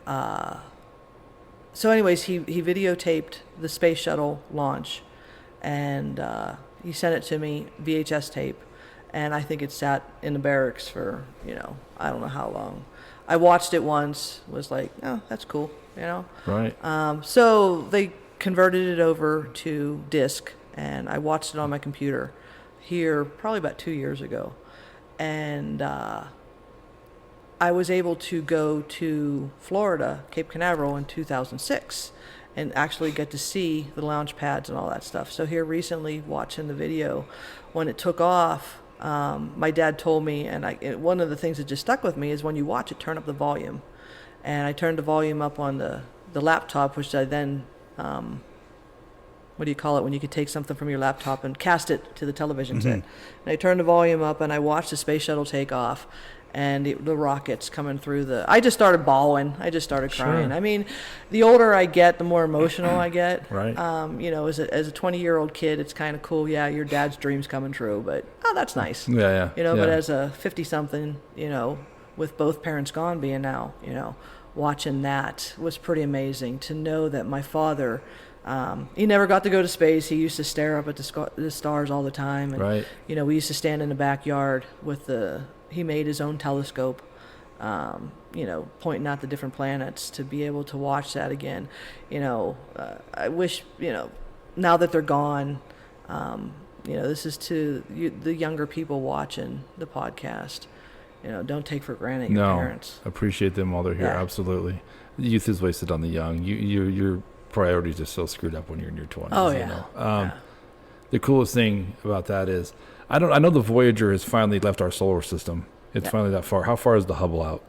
so anyways, he videotaped the space shuttle launch, and he sent it to me, VHS tape, and I think it sat in the barracks for, I don't know how long. I watched it once, was like, oh, that's cool,
Right.
So they converted it over to disc, and I watched it on my computer here probably about 2 years ago. And I was able to go to Florida, Cape Canaveral, in 2006 and actually get to see the launch pads and all that stuff. So here recently, watching the video, when it took off, my dad told me, and one of the things that just stuck with me is when you watch it, turn up the volume. And I turned the volume up on the laptop, which I then, what do you call it, when you could take something from your laptop and cast it to the television set. And I turned the volume up, and I watched the space shuttle take off, and the rockets coming through I just started bawling. I just started crying.
Sure.
I mean, the older I get, the more emotional I get.
Right.
As a 20-year-old kid, it's kind of cool. Yeah, your dad's dream's coming true, but that's nice.
Yeah.
But as a 50-something, with both parents gone being now, watching that was pretty amazing to know that my father, he never got to go to space. He used to stare up at the stars all the time. And,
right.
We used to stand in the backyard with he made his own telescope, pointing out the different planets, to be able to watch that again. I wish, now that they're gone, this is to the younger people watching the podcast. Don't take for granted your parents.
Appreciate them while they're here.
Yeah.
Absolutely. The youth is wasted on the young. Your priorities are so screwed up when you're in your 20s.
Oh, yeah.
The coolest thing about that is, I know the Voyager has finally left our solar system. It's finally that far. How far is the Hubble out?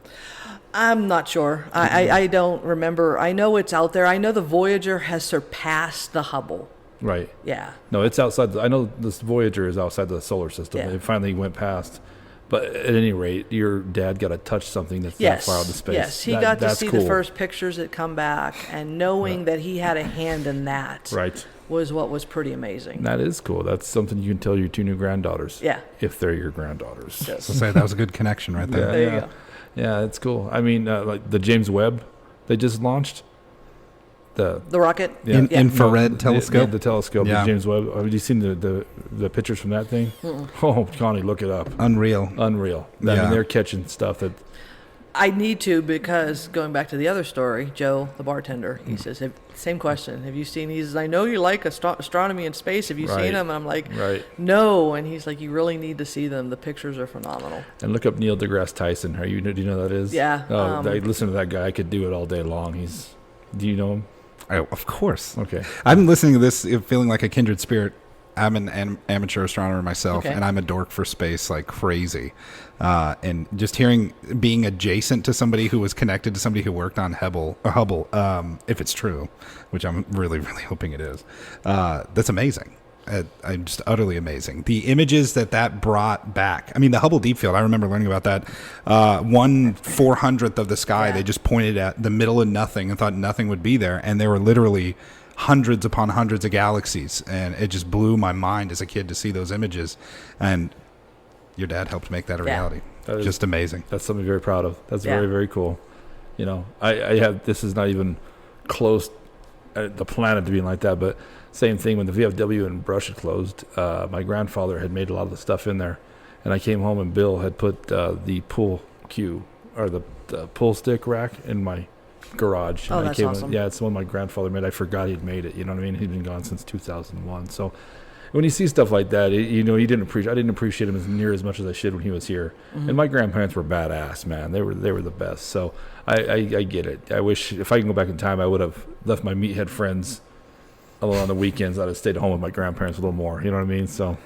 I'm not sure. I don't remember. I know it's out there. I know the Voyager has surpassed the Hubble.
Right.
Yeah.
No, it's outside. I know this Voyager is outside the solar system.
Yeah.
It finally went past. But at any rate, your dad got to touch something that's that far out of space.
Yes, he got to see the first pictures that come back, and knowing that he had a hand in that was what was pretty amazing.
That is cool. That's something you can tell your 2 new granddaughters.
Yeah.
If they're your granddaughters.
Yes. So say that was a good connection right there.
There you go.
Yeah, it's cool. I mean, like the James Webb they just launched. The
rocket?
Infrared telescope?
The telescope, the James Webb. Have you seen the pictures from that thing?
Mm-mm.
Oh, Connie, look it up.
Unreal.
I mean, they're catching stuff that...
I need to, because going back to the other story, Joe, the bartender, he says, same question. Have you seen these? I know you like astronomy and space. Have you seen them? And I'm like, no. And he's like, you really need to see them. The pictures are phenomenal. And
look up Neil deGrasse Tyson. Do you know who that is?
Yeah.
Oh, I listen to that guy. I could do it all day long. Do you know him?
Oh, of course.
Okay.
I'm listening to this feeling like a kindred spirit. I'm an amateur astronomer myself, and I'm a dork for space like crazy. And just being adjacent to somebody who was connected to somebody who worked on Hubble, if it's true, which I'm really, really hoping it is, that's amazing. I'm just utterly amazing. The images that brought back. I mean, the Hubble Deep Field, I remember learning about that. 1/400th of the sky, they just pointed at the middle of nothing and thought nothing would be there. And there were literally hundreds upon hundreds of galaxies. And it just blew my mind as a kid to see those images. And your dad helped make that a reality. That is just amazing.
That's something very proud of. That's very, very cool. This is not even close the planet to being like that, but same thing when the VFW in Brush had closed. My grandfather had made a lot of the stuff in there, and I came home and Bill had put the pool cue or the pull stick rack in my garage.
Oh, that's awesome.
Yeah, it's the one my grandfather made. I forgot he'd made it. You know what I mean? He'd been gone since 2001. So when you see stuff like that, I didn't appreciate him as near as much as I should when he was here. Mm-hmm. And my grandparents were badass, man. They were the best. So I get it. I wish if I can go back in time, I would have left my meathead friends alone on the weekends. I'd have stayed at home with my grandparents a little more. You know what I mean? So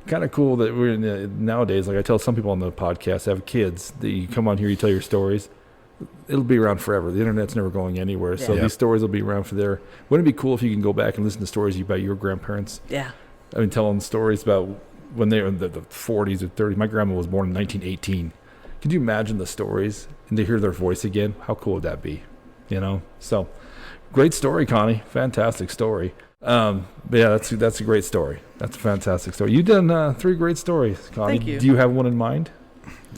kind of cool that we're nowadays. Like I tell some people on the podcast, have kids. That you come on here, you tell your stories. It'll be around forever. The internet's never going anywhere. So these stories will be around for there. Wouldn't it be cool if you can go back and listen to stories about your grandparents?
Yeah.
I mean, telling stories about when they were in the 40s or 30s. My grandma was born in 1918. Could you imagine the stories and to hear their voice again? How cool would that be? So great story, Connie. Fantastic story. But yeah, that's a great story. That's a fantastic story. You've done 3 great stories, Connie.
Thank you.
Do you have one in mind?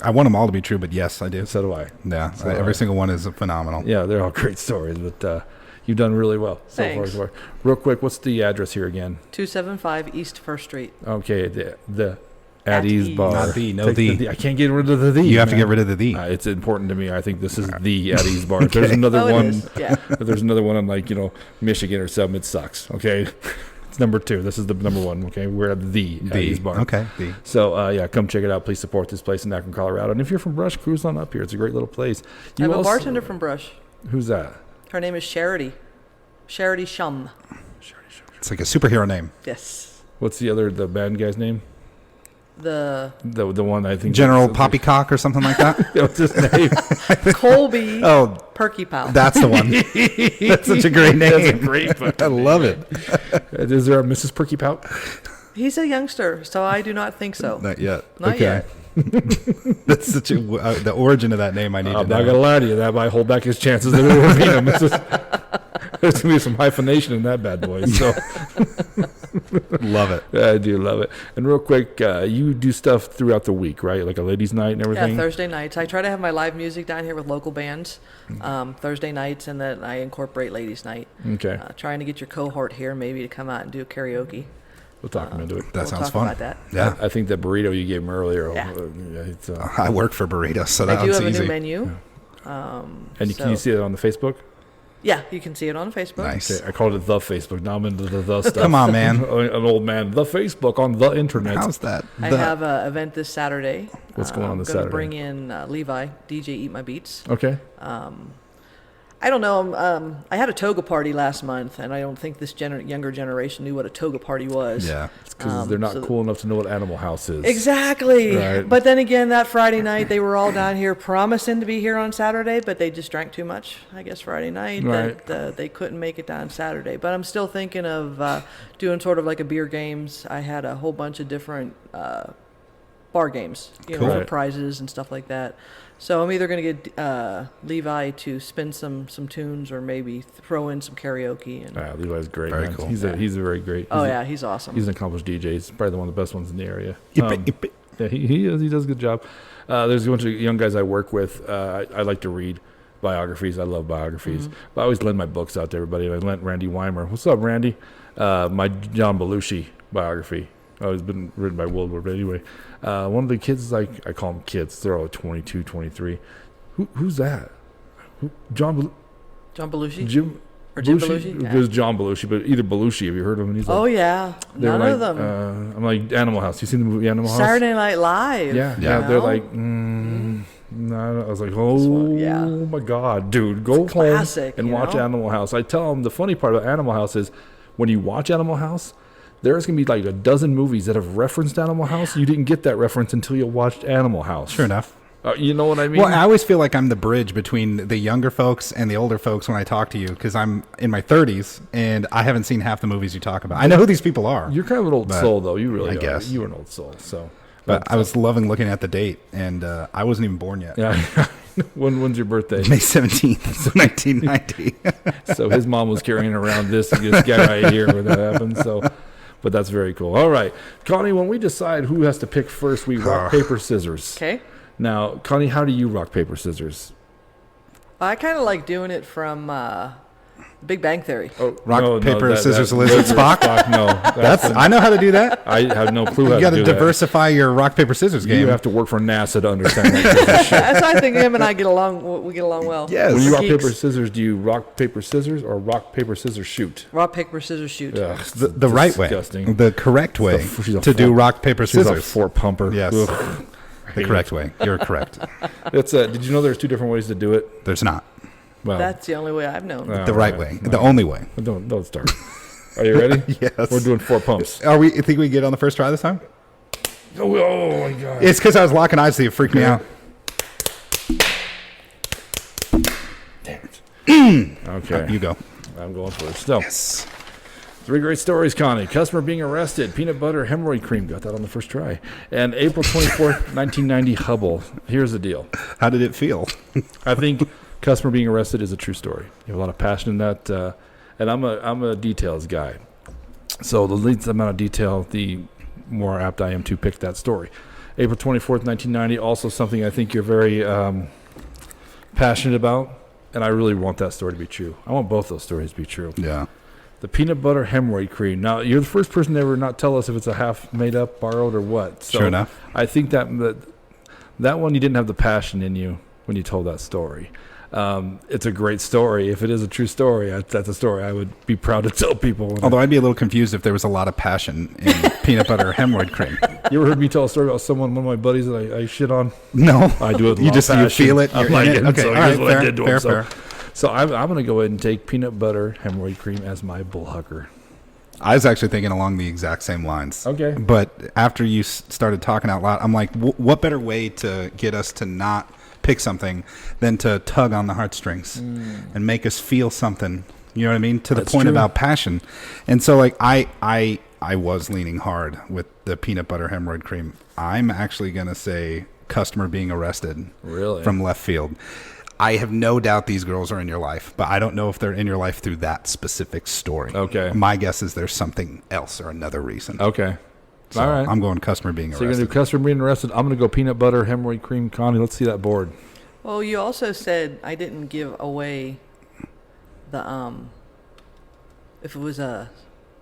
I want them all to be true, but yes, I do.
So do I.
Yeah, every single one is phenomenal.
Yeah, they're all great stories, but you've done really well
Thanks.
so far. Real quick, what's the address here again?
275 East 1st Street.
Okay, the At Ease Bar.
Not the.
I can't get rid of the "the."
You have to get rid of the "the."
It's important to me. I think this is the At Ease Bar. If there's another one, if there's another one on Michigan or something, it sucks. Okay. It's number 2. This is the number 1. Okay, we're at the At Ease Bar.
Okay. The.
So come check it out. Please support this place in Akron, Colorado. And if you're from Brush, cruise on up here. It's a great little place.
I have a bartender from Brush.
Who's that?
Her name is Charity. Charity Shum.
It's like a superhero name.
Yes.
What's the band guy's name?
The
one I think
General Poppycock or something like that.
What's his name?
Colby.
Oh,
Perky Pal.
that's the one. That's such a great name.
That's a great
I love it.
Is there a Mrs. Perky Pout?
He's a youngster, so I do not think so.
Not yet.
Not yet.
That's such the origin of that name. I need to know.
I'm not gonna lie to you. That might hold back his chances. There's gonna be some hyphenation in that bad boy. So
love it.
I do love it. And real quick, you do stuff throughout the week, right? Like a ladies' night and everything.
Yeah, Thursday nights. I try to have my live music down here with local bands Thursday nights, and then I incorporate ladies' night.
Okay.
Trying to get your cohort here, maybe to come out and do karaoke.
We'll talk them into it.
That sounds fun.
About that.
Yeah.
I think that burrito you gave him earlier.
Yeah.
I work for burritos, so that was easy.
I do have a new menu.
And can you see it on the Facebook?
Yeah, you can see it on Facebook.
Nice.
Okay, I called it the Facebook. Now I'm into the stuff.
Come on, man.
An old man. The Facebook on the internet.
How's that?
I have an event this Saturday.
What's going on this
I'm going
Saturday?
to bring in Levi, DJ Eat My Beats.
Okay.
I don't know. I had a toga party last month, and I don't think this younger generation knew what a toga party was.
Yeah.
It's because they're not cool enough to know what Animal House is.
Exactly.
Right.
But then again, that Friday night, they were all down here promising to be here on Saturday, but they just drank too much, I guess, Friday night.
Right.
That they couldn't make it down Saturday. But I'm still thinking of doing sort of like a beer games. I had a whole bunch of different bar games,
Cool.
for prizes and stuff like that. So I'm either going to get Levi to spin some tunes or maybe throw in some karaoke. And
Levi's great.
Very
Man.
cool.
He's a very great.
He's awesome.
He's an accomplished DJ. He's probably one of the best ones in the area.
Yip.
Yeah, he does a good job. There's a bunch of young guys I work with. I like to read biographies. I love biographies.
Mm-hmm.
But I always lend my books out to everybody. And I lent Randy Weimer. What's up, Randy? My John Belushi biography. It's been written by World War. But anyway, one of the kids, I call them kids. They're all 22, 23. Who's that? John
Belushi?
Jim
Belushi?
It was John Belushi, but either Belushi. Have you heard of him? And he's like,
yeah. None of them.
I'm like, Animal House. You seen the movie Animal House?
Saturday Night Live.
Yeah. They're like, no. I was like, oh my God, dude, go home and watch Animal House. I tell them the funny part about Animal House is when you watch Animal House, there's going to be like a dozen movies that have referenced Animal House. You didn't get that reference until you watched Animal House.
Sure enough.
You know what I mean?
Well, I always feel like I'm the bridge between the younger folks and the older folks when I talk to you because I'm in my 30s and I haven't seen half the movies you talk about. I know who these people are.
You're kind of an old soul, though. You really
I
are.
guess.
You're an old soul. So,
But I was loving looking at the date, and I wasn't even born yet.
Yeah. When's your birthday?
May 17th, 1990.
So his mom was carrying around this guy right here when that happened. So, but that's very cool. All right, Connie, when we decide who has to pick first, we rock, paper, scissors.
Okay.
Now, Connie, how do you rock, paper, scissors?
I kind of like doing it from Big Bang Theory.
Oh, rock, paper, scissors, lizard, Spock?
No.
I know how to do that.
I have no clue how to do that.
You got to diversify your rock, paper, scissors game.
You have to work for NASA to understand that.
That's why I think him and I get along. We get along well.
Yes.
When you rock,
Geeks.
paper, scissors, do you rock, paper, scissors or rock, paper, scissors, shoot?
Rock, paper, scissors, shoot.
Ugh,
the right way. The correct way to do rock, paper,
She's
scissors.
a four-pumper.
Yes.
Ugh.
The correct way. You're correct.
Did you know there's two different ways to do it?
There's not.
Well,
That's the only way I've known.
The right way. The only way.
Don't start. Are you ready?
Yes.
We're doing 4 pumps.
Think we get on the first try this time?
Oh my God.
It's because I was locking eyes, so it freaked me out.
Damn it. Okay.
You go.
I'm going first. So,
Yes.
3 great stories, Connie. Customer being arrested. Peanut butter hemorrhoid cream. Got that on the first try. And April 24th, 1990, Hubble. Here's the deal.
How did it feel?
I think customer being arrested is a true story. You have a lot of passion in that. And I'm a details guy. So the least amount of detail, the more apt I am to pick that story. April 24th, 1990, also something I think you're very passionate about. And I really want that story to be true. I want both those stories to be true.
Yeah.
The peanut butter hemorrhoid cream. Now, you're the first person to ever not tell us if it's a half made up, borrowed, or what. So
Sure enough.
I think that one, you didn't have the passion in you when you told that story. It's a great story. If it is a true story, that's a story I would be proud to tell people.
Although I'd be a little confused if there was a lot of passion in peanut butter hemorrhoid cream.
You ever heard me tell a story about one of my buddies that I shit on?
No.
I do it with a
You
lot of
just you
passion.
feel it.
I'm
You're
like
in it.
it.
Okay.
So
All
here's
right.
what I did to him.
Fair.
So I'm going to go ahead and take peanut butter hemorrhoid cream as my Bullhucker.
I was actually thinking along the exact same lines.
Okay.
But after you started talking out loud, I'm like, what better way to get us to not pick something than to tug on the heartstrings and make us feel something, you know what I mean, to the point about passion. And so like I was leaning hard with the peanut butter hemorrhoid cream. I'm actually going to say customer being arrested from left field. I have no doubt these girls are in your life, but I don't know if they're in your life through that specific story.
Okay.
My guess is there's something else or another reason.
Okay.
So
all right.
I'm going customer being arrested.
So you're going to do customer being arrested. I'm going to go peanut butter hemorrhoid cream. Connie, let's see that board.
Well, you also said I didn't give away the if it was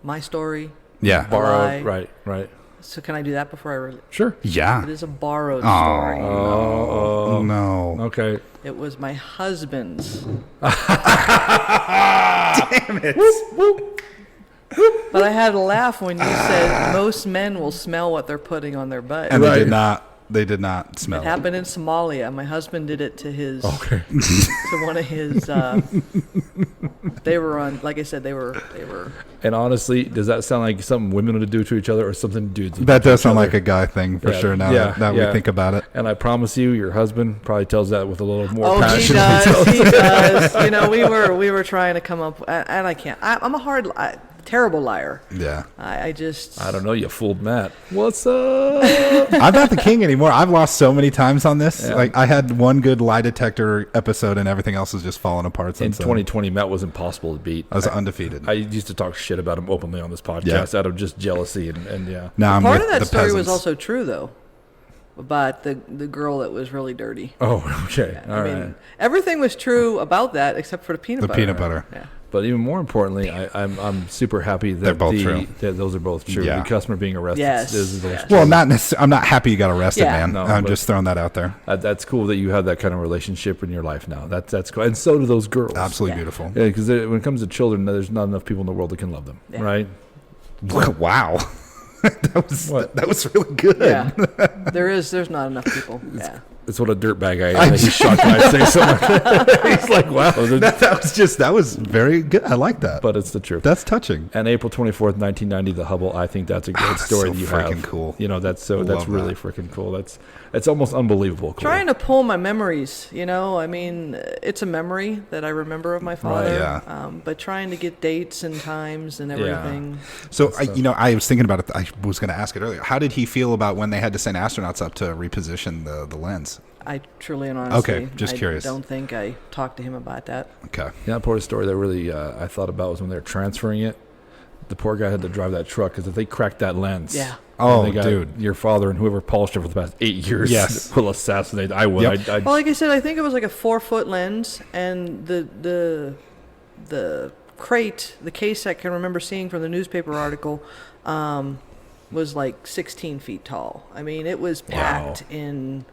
my story.
Yeah.
Borrowed. Right.
So can I do that before I release?
Sure.
Yeah.
It is a borrowed story.
Oh, no.
Okay.
It was my husband's.
Damn it.
But I had to laugh when you said most men will smell what they're putting on their butt.
And they did not smell
It happened in Somalia. My husband did it to his,
Okay.
to one of his, they were on, like I said, they were.
And honestly, does that sound like something women would do to each other or something dudes would
That
do to
does
each
sound
other?
like a guy thing for sure now that we think about it.
And I promise you, your husband probably tells that with a little more
Oh,
passion.
he does. He does. You know, we were trying to come up, and I can't. I'm a terrible liar.
Yeah.
I
don't know. You fooled Matt. What's up?
I'm not the king anymore. I've lost so many times on this.
Yeah.
Like I had one good lie detector episode, and everything else is just falling apart.
In
Since then.
2020, Matt was impossible to beat.
I was undefeated.
I used to talk shit about him openly on this podcast out of just jealousy and yeah.
Now I'm
Part
with
of that
the
story was
peasants.
also true, though, about the girl that was really dirty.
Oh, okay. All right.
I mean, everything was true about that except for the peanut butter.
The peanut butter.
Yeah.
But even more importantly, I'm super happy that
They're both true.
that those are both true.
Yeah.
The customer being arrested
Yes.
is
Yes.
Well, not necessarily. I'm not happy you got arrested,
Yeah.
man.
No,
I'm
but-
just throwing that out there.
That's cool that you have that kind of relationship in your life now. That's cool, and so do those girls.
Absolutely
Yeah.
beautiful.
Yeah, because when it comes to children, there's not enough people in the world that can love them,
Yeah.
right?
Wow.
What?
That was really good.
Yeah. There's not enough people. Yeah.
It's what a dirtbag I am. He's shocked when I say something. He's like, wow.
That was very good. I like that.
But it's the truth.
That's touching.
And April 24th, 1990, the Hubble. I think that's a great
That's
story
so
that you
freaking
have.
cool.
You know, that's
Love
really
that.
freaking cool. It's almost unbelievable. Cool.
Trying to pull my memories, you know. I mean, it's a memory that I remember of my father.
yeah.
But trying to get dates and times and everything.
So, I was thinking about it. I was going to ask it earlier. How did he feel about when they had to send astronauts up to reposition the lens?
I truly and honestly,
Okay, just curious.
I don't think I talked to him about that.
Okay.
Yeah, that part of the story that really I thought about was when they were transferring it. The poor guy had to drive that truck because if they cracked that lens,
Yeah.
Oh,
they got
dude.
your father and whoever polished it for the past 8 years,
Yes.
will assassinate. I would.
Yep.
Well, like I said, I think it was like a 4-foot lens, and the crate, the case I can remember seeing from the newspaper article, was like 16 feet tall. I mean, it was packed in.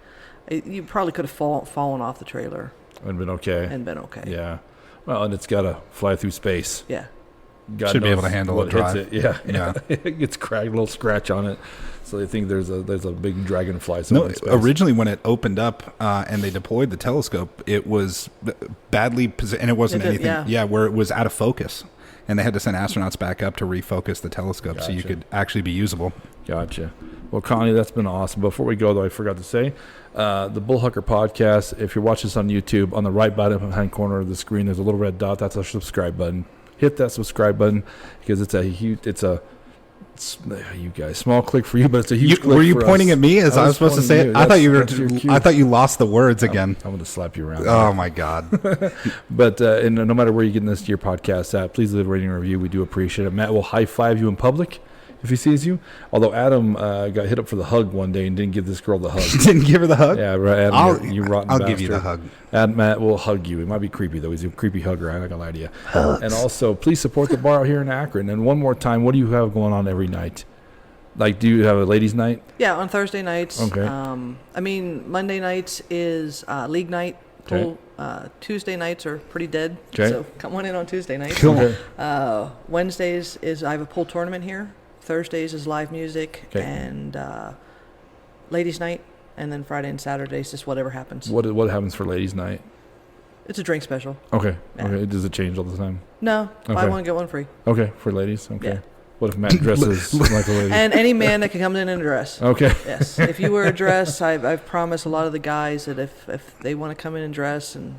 You probably could have fallen off the trailer
and been okay.
and been okay.
Yeah. Well, and it's got to fly through space.
Yeah.
God
Should be able
knows
to handle
what
a drive.
hits it. Yeah.
Yeah.
It gets cracked, a little scratch on it. So they think there's a big dragonfly somewhere
No,
in space.
originally when it opened up and they deployed the telescope, it was badly positioned, and it wasn't
It did,
anything.
yeah.
Where it was out of focus, and they had to send astronauts back up to refocus the telescope so you
Gotcha.
could actually be usable.
Gotcha. Well, Connie, that's been awesome. Before we go, though, I forgot to say, the Bullhucker podcast, if you're watching this on YouTube, on the right bottom hand corner of the screen, there's a little red dot. That's our subscribe button. Hit that subscribe button because you guys, small click for you, but it's a huge click
Were you
for
pointing
us.
at me as I was supposed to say
pointing
it?
at
I thought you were.
That's your cue.
I thought you lost the words again.
I'm going to slap you around.
Oh my god!
But and no matter where you're getting this to your podcast at, please leave a rating and review. We do appreciate it. Matt will high five you in public if he sees you. Although Adam got hit up for the hug one day and didn't give this girl the hug.
Didn't give her the hug.
Yeah, right. Adam, you rotten
I'll
bastard.
give you the hug.
And Matt will hug you. It might be creepy though. He's a creepy hugger. I'm not gonna lie to you. And also, please support the bar out here in Akron. And one more time, what do you have going on every night? Like, do you have a ladies' night?
Yeah, on Thursday nights.
Okay.
I mean, Monday nights is league night.
Okay.
Tuesday nights are pretty dead.
Okay.
So come on in on Tuesday nights.
Cool.
Wednesdays is I have a pool tournament here. Thursdays is live music.
Okay.
And ladies' night. And then Friday and Saturdays, just whatever happens.
What happens for ladies' night?
It's a drink special.
Okay.
Yeah.
Okay. Does it change all the time?
No, buy
Okay.
one, get one free.
Okay, for ladies. Okay.
Yeah.
What if Matt dresses like a lady?
And any man that can come in a dress.
Okay.
Yes. If you wear a dress, I've promised a lot of the guys that if they want to come in and dress and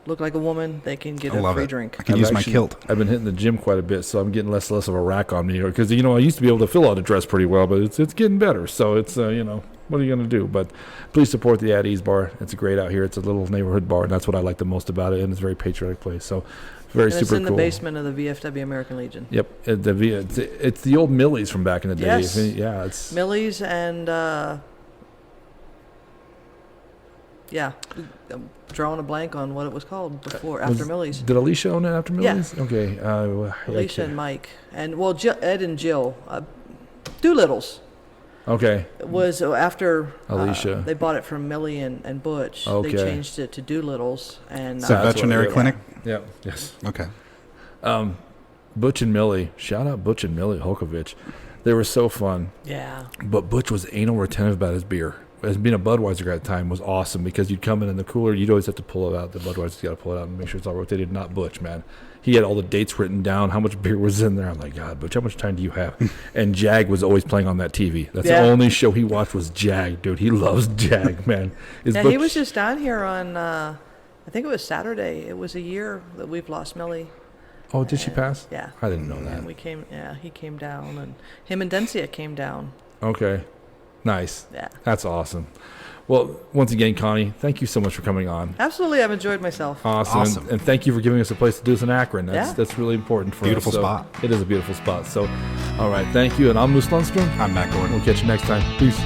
look like a woman, they can get
I
a
love
free
it.
drink.
I can use my kilt.
I've been hitting the gym quite a bit, so I'm getting less and less of a rack on me. Because I used to be able to fill out a dress pretty well, but it's getting better. So it's what are you going to do? But please support the At Ease Bar. It's great out here. It's a little neighborhood bar, and that's what I like the most about it. And it's a very patriotic place. So very
And
super
it's in
cool.
the basement of the VFW American Legion.
Yep, it's the old Millie's from back in the day.
Yes.
Yeah, it's
Millie's and I'm drawing a blank on what it was called before, after Millie's.
Did Alicia own it after
Yeah.
Millie's? Okay.
Alicia and Mike, and Ed and Jill, Doolittle's.
Okay.
It was after
Alicia.
they bought it from Millie and Butch.
Okay.
They changed it to Doolittle's. And
So veterinary clinic?
Yeah. Yes.
Okay.
Butch and Millie. Shout out Butch and Millie Holkovich. They were so fun.
Yeah.
But Butch was anal retentive about his beer. As being a Budweiser guy at the time was awesome because you'd come in the cooler, you'd always have to pull it out. The Budweiser's got to pull it out and make sure it's all rotated. Not Butch, man. He had all the dates written down, how much beer was in there. I'm like, God, Butch, how much time do you have? And Jag was always playing on that TV. That's the only show he watched was Jag, dude. He loves Jag, man.
He was just down here on, I think it was Saturday. It was a year that we've lost Millie.
Oh, did she pass?
Yeah.
I didn't know that.
And he came down, and him and Dencia came down.
Okay. Nice.
Yeah.
That's awesome. Well, once again, Connie, thank you so much for coming on.
Absolutely. I've enjoyed myself.
Awesome. And thank you for giving us a place to do this in Akron. That's really important for
beautiful
us.
Spot.
It is a beautiful spot. So, all right. Thank you. And I'm Moose Lundstrom.
I'm Matt Gordon.
We'll catch you next time. Peace.